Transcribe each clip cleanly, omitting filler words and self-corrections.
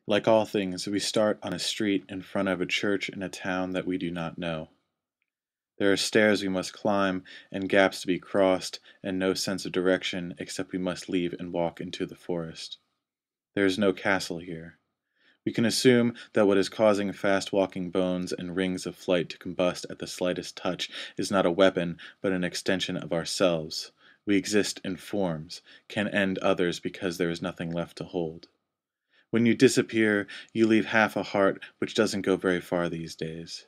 Like all things, we start on a street in front of a church in a town that we do not know. There are stairs we must climb, and gaps to be crossed, and no sense of direction except we must leave and walk into the forest. There is no castle here. We can assume that what is causing fast-walking bones and rings of flight to combust at the slightest touch is not a weapon, but an extension of ourselves. We exist in forms, can end others because there is nothing left to hold. When you disappear, you leave half a heart which doesn't go very far these days.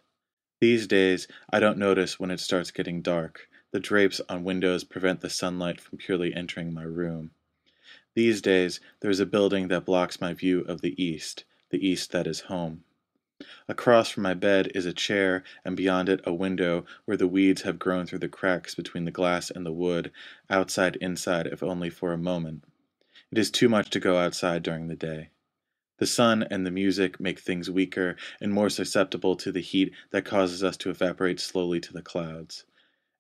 These days, I don't notice when it starts getting dark. The drapes on windows prevent the sunlight from purely entering my room. These days, there is a building that blocks my view of the east that is home. Across from my bed is a chair, and beyond it a window where the weeds have grown through the cracks between the glass and the wood, outside inside if only for a moment. It is too much to go outside during the day. The sun and the music make things weaker and more susceptible to the heat that causes us to evaporate slowly to the clouds.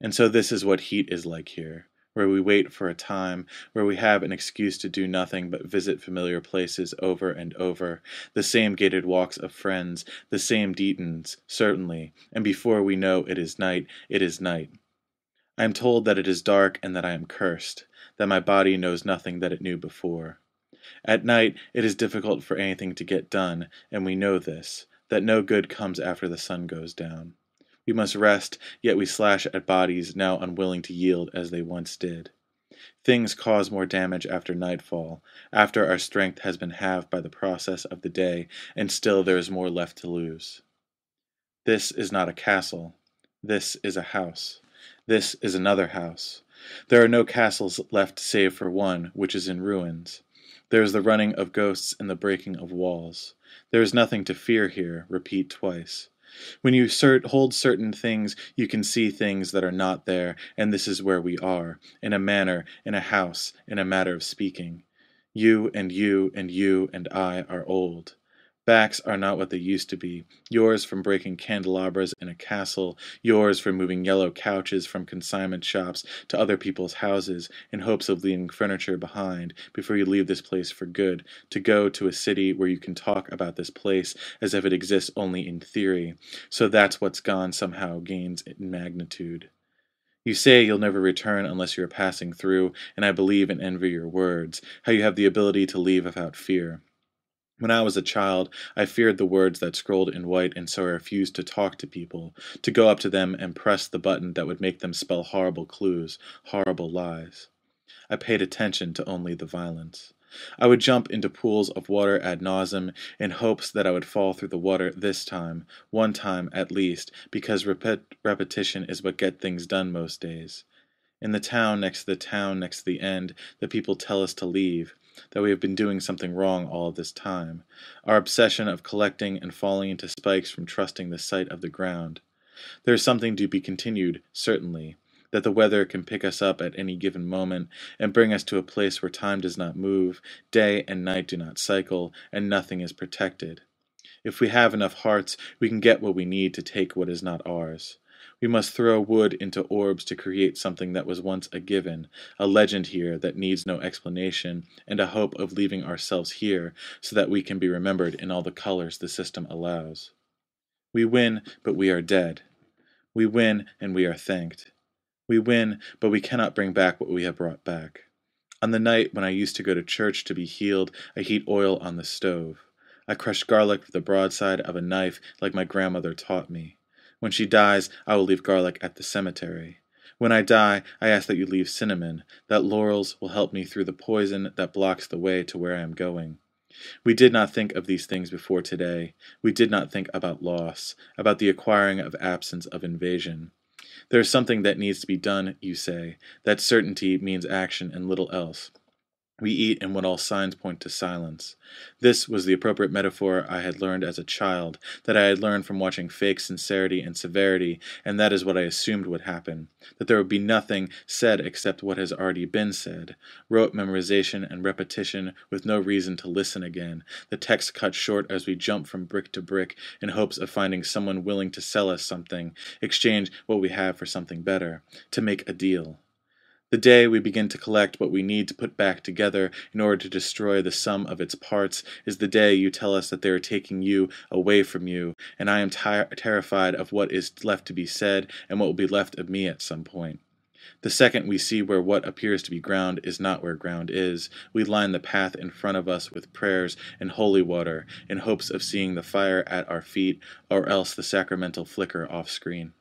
And so this is what heat is like here, where we wait for a time, where we have an excuse to do nothing but visit familiar places over and over, the same gated walks of friends, the same Deatons, certainly, and before we know it is night, it is night. I am told that it is dark and that I am cursed, that my body knows nothing that it knew before. At night it is difficult for anything to get done, and we know this, that no good comes after the sun goes down. We must rest, yet we slash at bodies now unwilling to yield as they once did. Things cause more damage after nightfall, after our strength has been halved by the process of the day, and still there is more left to lose. This is not a castle. This is a house. This is another house. There are no castles left save for one, which is in ruins. There is the running of ghosts and the breaking of walls. There is nothing to fear here, repeat twice. When you hold certain things, you can see things that are not there, and this is where we are, in a manner, in a house, in a matter of speaking. You and you and you and I are old. Backs are not what they used to be, yours from breaking candelabras in a castle, yours from moving yellow couches from consignment shops to other people's houses in hopes of leaving furniture behind before you leave this place for good, to go to a city where you can talk about this place as if it exists only in theory, so that's what's gone somehow gains in magnitude. You say you'll never return unless you are passing through, and I believe and envy your words, how you have the ability to leave without fear. When I was a child, I feared the words that scrolled in white, and so I refused to talk to people, to go up to them and press the button that would make them spell horrible clues, horrible lies. I paid attention to only the violence. I would jump into pools of water ad nauseam in hopes that I would fall through the water this time, one time at least, because repetition is what gets things done most days. In the town next to the end, the people tell us to leave, that we have been doing something wrong all of this time, our obsession of collecting and falling into spikes from trusting the sight of the ground. There is something to be continued, certainly, that the weather can pick us up at any given moment and bring us to a place where time does not move, day and night do not cycle, and nothing is protected. If we have enough hearts, we can get what we need to take what is not ours. We must throw wood into orbs to create something that was once a given, a legend here that needs no explanation, and a hope of leaving ourselves here so that we can be remembered in all the colors the system allows. We win, but we are dead. We win, and we are thanked. We win, but we cannot bring back what we have brought back. On the night when I used to go to church to be healed, I heat oil on the stove. I crush garlic with the broadside of a knife like my grandmother taught me. When she dies, I will leave garlic at the cemetery. When I die, I ask that you leave cinnamon, that laurels will help me through the poison that blocks the way to where I am going. We did not think of these things before today. We did not think about loss, about the acquiring of absence of invasion. There is something that needs to be done, you say. That certainty means action and little else. We eat in what all signs point to silence. This was the appropriate metaphor I had learned as a child, that I had learned from watching fake sincerity and severity, and that is what I assumed would happen, that there would be nothing said except what has already been said, rote memorization and repetition with no reason to listen again, the text cut short as we jump from brick to brick in hopes of finding someone willing to sell us something, exchange what we have for something better, to make a deal. The day we begin to collect what we need to put back together in order to destroy the sum of its parts is the day you tell us that they are taking you away from you, and I am terrified of what is left to be said and what will be left of me at some point. The second we see where what appears to be ground is not where ground is, we line the path in front of us with prayers and holy water, in hopes of seeing the fire at our feet, or else the sacramental flicker off screen.